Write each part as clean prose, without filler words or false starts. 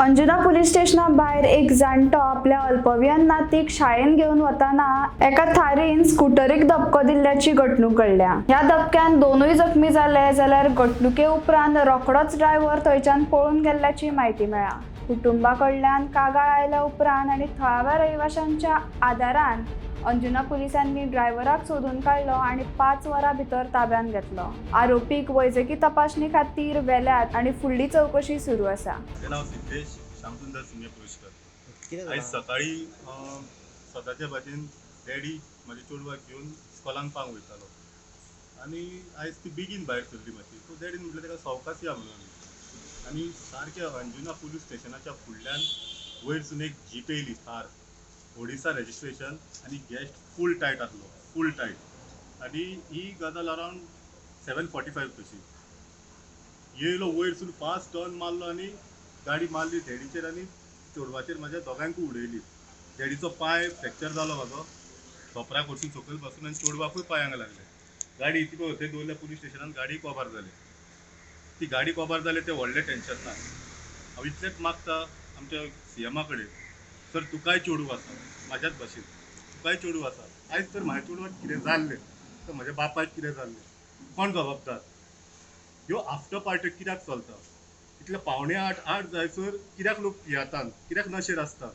Anjuna police स्टेशना भायर एक जाणटो आपल्या अल्पवयीन नातीक शाळेन घेऊन वताना एका थारीन स्कूटरीक धपको दिल्ल्याची घडणूक घडल्या। ह्या धपक्यान दोनूय जखमी जाले जाल्यार घडणुके उपरांत रोखडोच ड्रायव्हर थंयच्यान पळून गेल्ल्याची माहिती मेळ्ळा। कुटुंबाकडल्यान कागाळ आयल्या उपरांत आनी थळाव्या रहिवाशांच्या आदारान अंजुना पुलिसांनी ड्रायव्हराक सोदून काढलो आणि 5 वरां भितर ताब्यात घेतलो। आरोपीक वैजकी तपासणी खातीर व्हेल्यात आणि फुडली चौकशी सुरू आसा। सिद्धेश श्यामसुंदर सिंगे पुरस्कार आयज सकाळी स्वताच्या भाशेन डॅडी म्हाजे चेडवाक घेवन स्कॉलाक पावंक वयतालो आनी आयज ती बेगीन भायर सरली मातशी। सो डॅडीन म्हटलें ताका सावकाश या म्हणून आनी सारक्या अंजुना पुलीस स्टेशनाच्या फुडल्यान वयरसून एक जीप येयली थार ओडिसा रजिस्ट्रेशन आनी गॅस्ट फूल टायट आसलो फूल टायट आनी ही गजाल अरावंड 7:45 कशी येयलो वयरसून फास्ट टर्न मारलो आनी गाडी मारली डॅडीचेर आनी चेडवाचेर म्हाज्या दोगांयकूय उडयली। डॅडीचो पांय फ्रॅक्चर जालो म्हाजो धोपराक वचून सकयल बसून आनी चेडवाकूय पांयांक लागले। गाडी इतली पळय थंय दवरल्या पुलीस स्टेशनान गाडी कबार जाली। ती गाडी कबार जाली तें व्हडलें टेन्शन ना। हांव इतलेंच मागता आमच्या CMा कडेन सर तुकाय चेडूं आसा म्हाज्याच भाशेन तुकाय चेडूं आसा। आयज तर म्हाज्या चेडवाक कितें जाल्लें तर म्हाज्या बापायक कितें जाल्लें कोण जबाबदार? ह्यो आफ्टर पार्टी कित्याक चलता? इतले 7:45 जायसर कित्याक लोक पियेतात कित्याक नशेर आसता?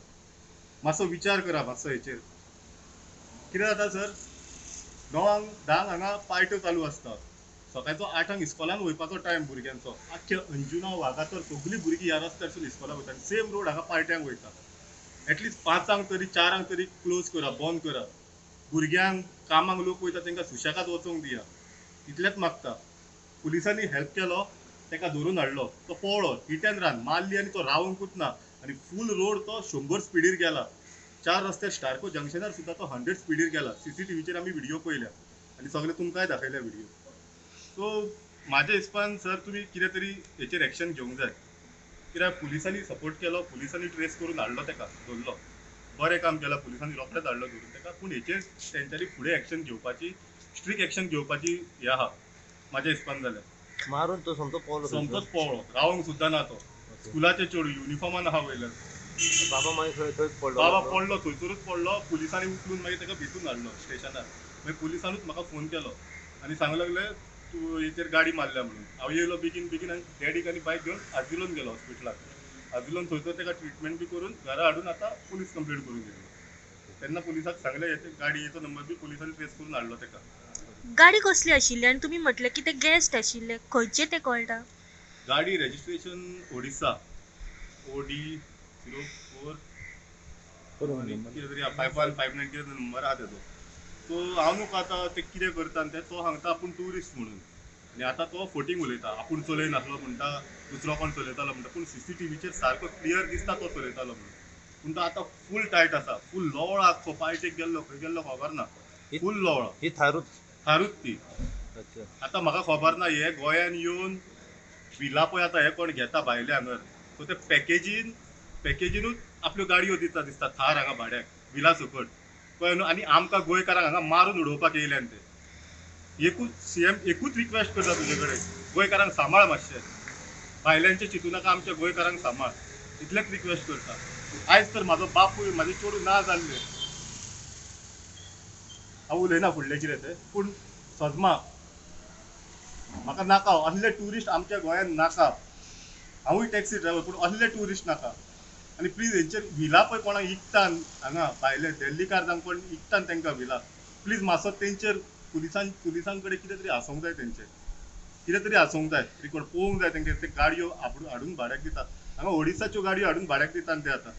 मातसो विचार करा मातसो हेचेर। कितें जाता सर 9:10 हांगा पार्ट्यो चालू आसता सकाळचो 8 इस्कॉलान वयपाचो टायम भुरग्यांचो आख्ख्या अंजुना वागातोर सगळीं भुरगीं ह्या रस्त्यारसून इस्कॉलाक वयता सेम रोड हांगा पार्ट्यांक वयता। एटलिस्ट 5 तरी 4 तरी क्लोज करा बंद करा। भुरग्यांक कामाक लोक वयता तांकां सुशेगाद वचोंक दिया इतलेंच मागता। पुलिसांनी हेल्प केलो ताका धरून हाडलो तो पळलो हिट एंड रन मारली आनी तो रावंकूच ना आनी फूल रोड तो 100 स्पिडीर गेला। 4 रस्त्यार स्टारको जंक्शनार सुद्दां तो 100 स्पिडीर गेला। CCTVचेर आमी व्हिडिओ पळयल्या आनी सगळे तुमकांय दाखयल्या व्हिडिओ। सो म्हाज्या हिसपान सर तुमी कितें तरी हेचेर एक्शन घेवंक जाय कित्याक पुलिसांनी सपोर्ट केलो पुलिसांनी ट्रेस करून हाडलो ताका धरलो बरें काम केलां पुलिसांनी रोखडेंच हाडलो धरून ताका। पूण हेचेर तेंच्यांनी फुडें एक्शन घेवपाची स्ट्रिक्ट एक्शन घेवपाची हें आहा म्हाज्या हिसपान जाल्यार। मारून तो समजो समजोच पळलो रावंक सुद्दां ना तो स्कुलाचे चेडूं युनिफॉर्मान आहा वयल्यान बाबा मागीर थंय पडलो बाबा पडलो थंयसरूच पडलो। पुलिसांनी उखलून मागीर ताका भितून हाडलो स्टेशनार। मागीर पुलिसानूच म्हाका फोन केलो आनी सांगूंक लागलें तूं हेचेर गाडी मारल्या म्हणून। हांव येयलो बेगीन बेगीन आनी डॅडीक आनी बायक घेवन आजिलोन गेलो हॉस्पिटलाक। आजिलोन थंयसर ताका ट्रिटमेंट बी करून घरा हाडून आतां पुलीस कंप्लेंट करून गेली। तेन्ना पुलिसाक सांगलें हेचे गाडयेचो नंबर बी पुलिसांनी ट्रेस करून हाडलो ताका। गाडी कसली आशिल्ली आनी तुमी म्हटलें की ते गेस्ट आशिल्ले खंयचे ते कळटा? गाडी रजिस्ट्रेशन ओडिसा OD04 कितें तरी 5159 नंबर आहा तेजो। सो हांव न्हू आतां ते कितें करता आनी ते तो सांगता आपूण ट्युरिस्ट म्हणून आनी आतां तो फोटींग उलयता आपूण चलयनासलो म्हणटा दुसरो कोण चलयतालो म्हणटा। पूण CCTVचेर सारको क्लियर दिसता तो चलयतालो म्हणून। पूण तो आतां फूल टायट आसा फूल लोवळा आख्खो पार्टेक गेल्लो खंय गेल्लो खबर ना फूल लोवळा ही थारूच ती। अच्छा आतां म्हाका खबर ना हे गोंयान येवन बिलां पळय आतां हे कोण घेता भायले हांगर सो ते पॅकेजीनूच आपल्यो गाडयो दिता दिसता थार हांगा भाड्याक बिला सकट कळ्ळें न्हू। आनी आमकां गोंयकारांक हांगा मारून उडोवपाक येयल्यान ते एकूच CM एकूच रिक्वेस्ट करता तुजे कडेन गोंयकारांक सांबाळ मातशें भायल्यांचें चिंतू नाका आमच्या गोंयकारांक सांबाळ इतलेंच रिक्वेस्ट करता। आयज तर म्हाजो बापूय म्हाजे चेडूं ना जाल्लें हांव उलयना फुडलें कितें तें पूण सदमा म्हाका नाका असले ट्युरिस्ट आमच्या गोंयान नाका। हांवूय टॅक्सी ड्रायव्हर पूण असले ट्युरिस्ट नाका। आनी प्लीज हेंचेर व्हिलां पळय कोणाक विकतान हांगा भायले दिल्लीकार जावं कोण विकतान तांकां व्हिलां प्लीज मातसो तेंचेर पुलिसां कडेन कितें तरी आसूंक जाय तेंचें कितें तरी आसूंक जाय रिकॉर्ड पळोवंक जाय तेंगे ते गाडयो हाडून भाड्याक दिता हांगा ओडिसाच्यो गाडयो हाडून भाड्याक दिता ते आतां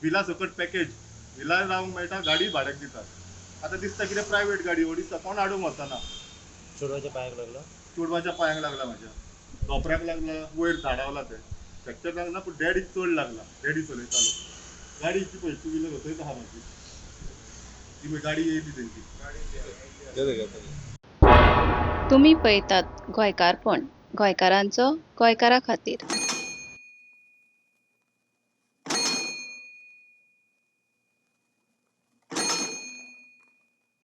व्हिला सकट पॅकेज व्हिलार रावंक मेळटा गाडी भाड्याक दितात। आतां दिसता कितें प्रायवेट गाडी ओडिसा कोण हाडूंक वचना। चेडवाच्या पांयाक लागला चेडवाच्या पांयांक लागला म्हाज्या धोपऱ्याक लागला वयर धाडावला ते फ्रॅक्चर लागना पूण डॅडीक चड लागला डॅडी चलयतालो। गाडी इतली पळय 2 व्हिलर थंयच आहा म्हाजी ती गाडी येयली तेंची। तुम्ही पळयतात गोंयकारपण गोंयकारांचो गोंयकारा खातीर।